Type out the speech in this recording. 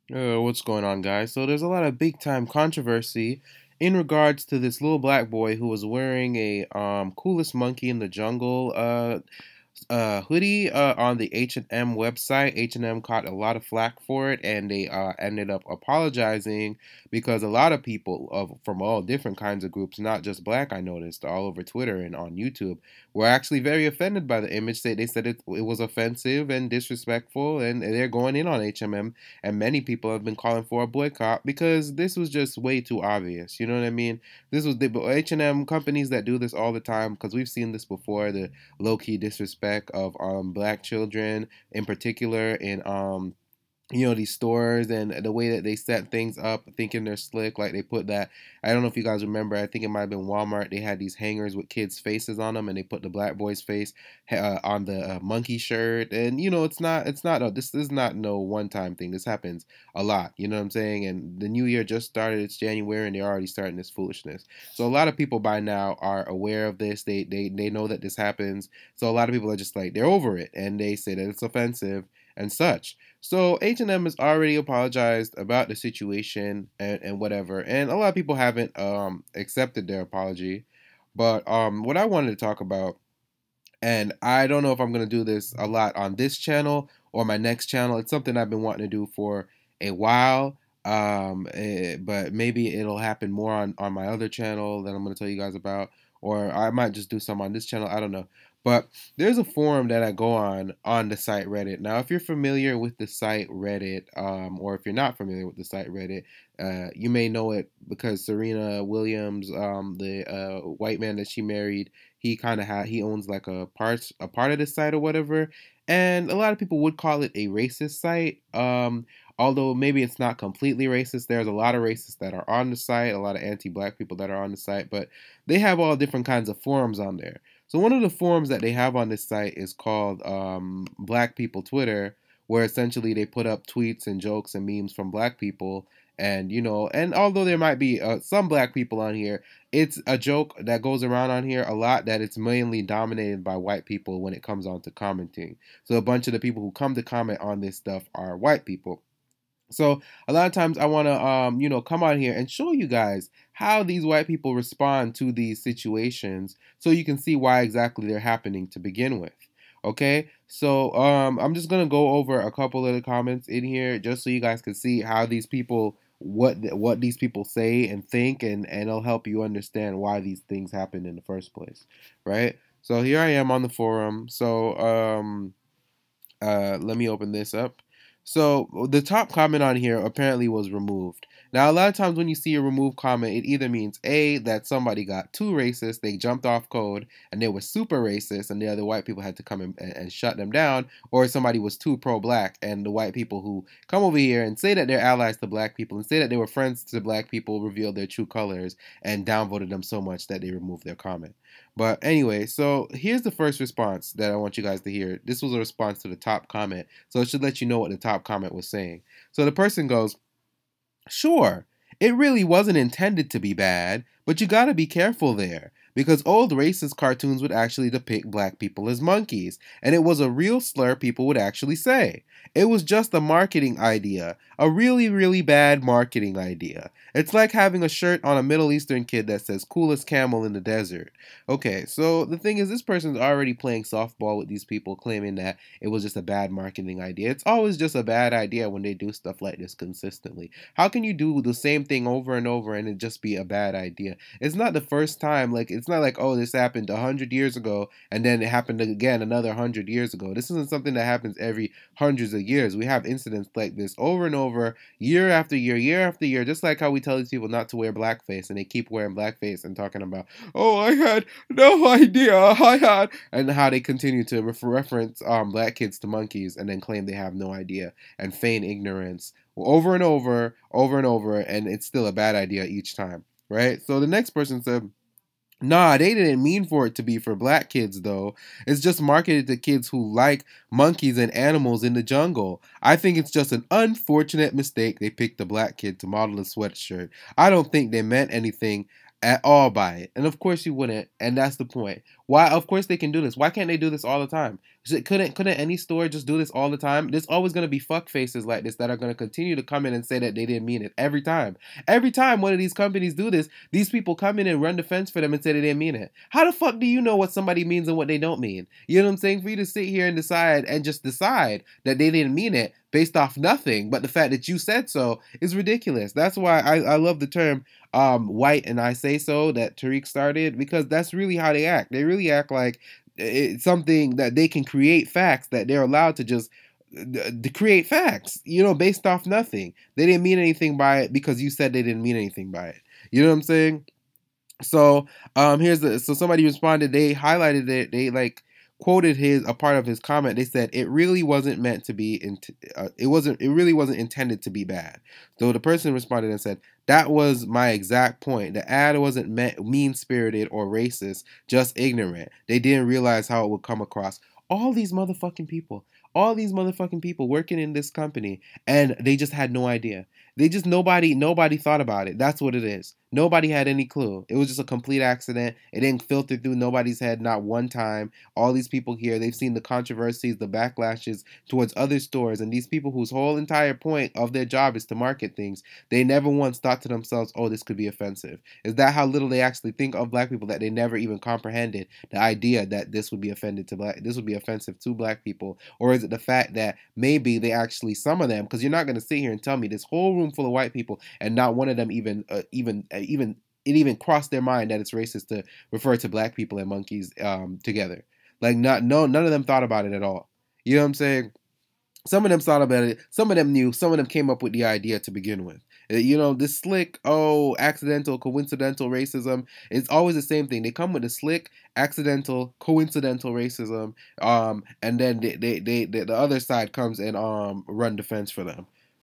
What's going on, guys? So there's a lot of big time controversy in regards to this little black boy who was wearing a coolest monkey in the jungle hoodie on the H&M website. H&M caught a lot of flack for it, and they ended up apologizing because a lot of people from all different kinds of groups, not just black, I noticed all over Twitter and on YouTube, were actually very offended by the image. They said it was offensive and disrespectful, and they're going in on H&M. And many people have been calling for a boycott because this was just way too obvious. You know what I mean? This was the H&M companies that do this all the time, because we've seen this before. The low-key disrespect of black children in particular in these stores, and the way that they set things up thinking they're slick. Like they put that, I don't know if you guys remember, I think it might have been Walmart, they had these hangers with kids faces on them, and they put the black boy's face on the monkey shirt. And this is not no one time thing. This happens a lot, you know what I'm saying? And the new year just started, it's January, and they're already starting this foolishness. So a lot of people by now are aware of this. They know that this happens. So a lot of people are just like, they're over it, and they say that it's offensive and such. So H&M has already apologized about the situation and whatever, and a lot of people haven't accepted their apology. But what I wanted to talk about, and I don't know if I'm gonna do this a lot on this channel or my next channel. It's something I've been wanting to do for a while. But maybe it'll happen more on my other channel that I'm gonna tell you guys about, or I might just do some on this channel. I don't know. But there's a forum that I go on the site Reddit. Now, if you're familiar with the site Reddit, or if you're not familiar with the site Reddit, you may know it because Serena Williams, the white man that she married, he owns like a part of the site or whatever. And a lot of people would call it a racist site. Although maybe it's not completely racist. There's a lot of racists that are on the site, a lot of anti-black people that are on the site, but they have all different kinds of forums on there. So one of the forums that they have on this site is called Black People Twitter, where essentially they put up tweets and jokes and memes from black people. And although there might be some black people on here, it's a joke that goes around on here a lot that it's mainly dominated by white people when it comes on to commenting. So a bunch of the people who come to comment on this stuff are white people. So a lot of times I want to come on here and show you guys how these white people respond to these situations, so you can see why exactly they're happening to begin with. Okay, so I'm just gonna go over a couple of the comments in here just so you guys can see how these people, what these people say and think, and it'll help you understand why these things happen in the first place, right? So here I am on the forum. So let me open this up. So the top comment on here apparently was removed. Now, a lot of times when you see a removed comment, it either means A, that somebody got too racist, they jumped off code, and they were super racist, and the other white people had to come in and shut them down, or somebody was too pro-black, and the white people who come over here and say that they're allies to black people, and say that they were friends to black people, revealed their true colors, and downvoted them so much that they removed their comment. But anyway, so here's the first response that I want you guys to hear. This was a response to the top comment, so it should let you know what the top comment was saying. So the person goes, "Sure, it really wasn't intended to be bad, but you gotta be careful there, because old racist cartoons would actually depict black people as monkeys, and it was a real slur people would actually say. It was just a marketing idea, a really, really bad marketing idea. It's like having a shirt on a Middle Eastern kid that says coolest camel in the desert." Okay, so the thing is, this person's already playing softball with these people, claiming that it was just a bad marketing idea. It's always just a bad idea when they do stuff like this consistently. How can you do the same thing over and over and it just be a bad idea? It's not the first time. Like, it's not like, oh, this happened 100 years ago and then it happened again another 100 years ago. This isn't something that happens every hundreds of years. We have incidents like this over and over, year after year after year. Just like how we tell these people not to wear blackface, and they keep wearing blackface and talking about, oh, I had no idea, I had, and how they continue to reference black kids to monkeys and then claim they have no idea and feign ignorance over and over and over, and it's still a bad idea each time, right? So the next person said, "Nah, they didn't mean for it to be for black kids, though. It's just marketed to kids who like monkeys and animals in the jungle. I think it's just an unfortunate mistake they picked a black kid to model a sweatshirt. I don't think they meant anything at all by it." And of course you wouldn't, and that's the point. Why? Of course they can do this. Why can't they do this all the time? Couldn't any store just do this all the time? There's always gonna be fuck faces like this that are gonna continue to come in and say that they didn't mean it every time. Every time one of these companies do this, these people come in and run defense for them and say they didn't mean it. How the fuck do you know what somebody means and what they don't mean? You know what I'm saying? For you to sit here and decide that they didn't mean it based off nothing but the fact that you said so is ridiculous. That's why I love the term white and I say so that Tariq started, because that's really how they act. They really act like it's something that they can create facts, that they're allowed to just to create facts, based off nothing. They didn't mean anything by it because you said they didn't mean anything by it. You know what I'm saying? So so somebody responded, they highlighted it, they like quoted a part of his comment. They said it really wasn't meant to be it really wasn't intended to be bad. So the person responded and said, that was my exact point. The ad wasn't mean-spirited or racist, just ignorant. They didn't realize how it would come across. All these motherfucking people working in this company, and they just had no idea. They just nobody thought about it. That's what it is. Nobody had any clue. It was just a complete accident. It didn't filter through nobody's head not one time. All these people here, they've seen the controversies, the backlashes towards other stores, and these people whose whole entire point of their job is to market things, they never once thought to themselves, oh, this could be offensive. Is that how little they actually think of black people, that they never even comprehended the idea that this would be offensive to black people? Or is it the fact that maybe they actually, some of them, because you're not going to sit here and tell me this whole room full of white people and not one of them even crossed their mind that it's racist to refer to black people and monkeys together. Like, none of them thought about it at all. You know what I'm saying? Some of them thought about it. Some of them knew. Some of them came up with the idea to begin with. This slick, accidental, coincidental racism. It's always the same thing. They come with the slick, accidental, coincidental racism, and then the other side comes and run defense for them.